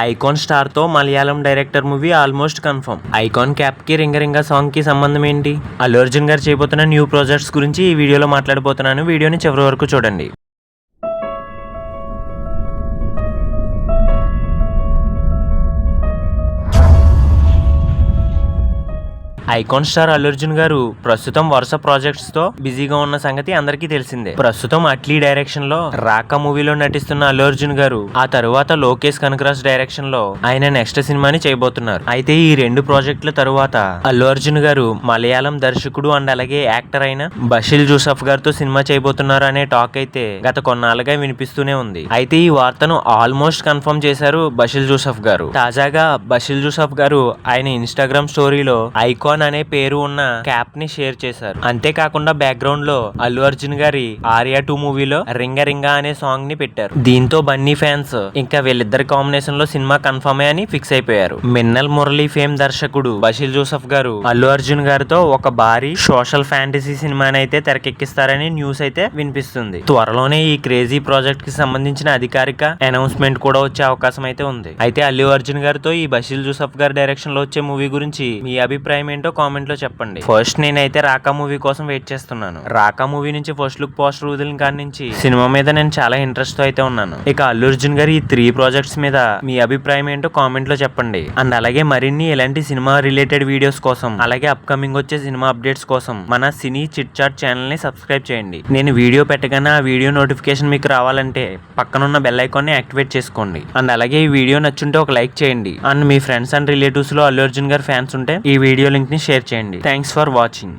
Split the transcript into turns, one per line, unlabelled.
Icon star తో Malayalam director movie almost confirm. Icon cap కి రింగ రింగ సాంగ్ కి సంబంధం ఏంటి? అల్లు అర్జున్ గారు చేయబోతున్న న్యూ ప్రాజెక్ట్స్ గురించి ఈ వీడియోలో మాట్లాడబోతున్నాను. వీడియోని చివరి వరకు చూడండి. ఐకాన్ స్టార్ అల్లు అర్జున్ గారు ప్రస్తుతం వరుస ప్రాజెక్ట్స్ తో బిజీగా ఉన్న సంగతి అందరికీ తెలిసిందే. ప్రస్తుతం అట్లీ డైరెక్షన్ లో రాకా మూవీలో నటిస్తున్న అల్లు అర్జున్ గారు ఆ తరువాత లోకేష్ కనకరాజ్ డైరెక్షన్ లో ఆయన నెక్స్ట్ సినిమాని చేయబోతున్నారు. అయితే ఈ రెండు ప్రాజెక్టుల తరువాత అల్లు అర్జున్ గారు మలయాళం దర్శకుడు అండ్ అలాగే యాక్టర్ అయిన బషీర్ జోసెఫ్ గారితో సినిమా చేయబోతున్నారు అనే టాక్ అయితే గత కొన్నాళ్ళుగా వినిపిస్తూనే ఉంది. అయితే ఈ వార్తను ఆల్మోస్ట్ కన్ఫర్మ్ చేశారు బషీర్ జోసెఫ్ గారు. తాజాగా బషీర్ జోసెఫ్ గారు ఆయన ఇన్స్టాగ్రామ్ స్టోరీలో ఐకాన్ అనే పేరు ఉన్న క్యాప్ ని షేర్ చేశారు. అంతేకాకుండా బ్యాక్గ్రౌండ్ లో అల్లు అర్జున్ గారి ఆర్యా 2 మూవీలో రింగ రింగ అనే సాంగ్ ని పెట్టారు. దీంతో బన్నీ ఫ్యాన్స్ ఇంకా వీళ్ళిద్దరి కాంబినేషన్ లో సినిమా కన్ఫర్మ్ అని ఫిక్స్ అయిపోయారు. మిన్నల్ మురళీ ఫేమ్ దర్శకుడు బషీర్ జోసెఫ్ గారు అల్లు అర్జున్ గారితో ఒక భారీ సోషల్ ఫ్యాంటసీ సినిమాని అయితే తెరకెక్కిస్తారని న్యూస్ అయితే వినిపిస్తుంది. త్వరలోనే ఈ క్రేజీ ప్రాజెక్ట్ కి సంబంధించిన అధికారిక అనౌన్స్మెంట్ కూడా వచ్చే అవకాశం అయితే ఉంది. అయితే అల్లు అర్జున్ గారితో ఈ బషీర్ జోసెఫ్ గారి డైరెక్షన్ లో వచ్చే మూవీ గురించి మీ అభిప్రాయం ఏంటో కామెంట్ లో చెప్పండి. ఫస్ట్ నేనైతే రాకా మూవీ కోసం వెయిట్ చేస్తున్నాను. రాకా మూవీ నుంచి ఫస్ట్ లుక్ పోస్టర్ వదిలిన కాడి నుంచి సినిమా మీద నేను చాలా ఇంట్రెస్ట్ తో అయితే ఉన్నాను. ఇక అల్లు అర్జున్ గారి ఈ 3 ప్రాజెక్ట్స్ మీద మీ అభిప్రాయం ఏంటో కామెంట్ లో చెప్పండి. అండ్ అలాగే మరిన్ని ఇలాంటి సినిమా రిలేటెడ్ వీడియోస్ కోసం అలాగే అప్కమింగ్ వచ్చే సినిమా అప్డేట్స్ కోసం మన సినీ చిట్ చాట్ ఛానల్ ని సబ్స్క్రైబ్ చేయండి. నేను వీడియో పెట్టగానే ఆ వీడియో నోటిఫికేషన్ మీకు రావాలంటే పక్కనున్న బెల్ ఐకాన్ ని యాక్టివేట్ చేసుకోండి. అండ్ అలాగే ఈ వీడియో నచ్చుంటే ఒక లైక్ చేయండి. And me friends and relatives లో అల్లు అర్జున్ గారి ఫ్యాన్స్ ఉంటే ఈ వీడియో లింక్ ని షేర్ చేయండి. Thanks for watching.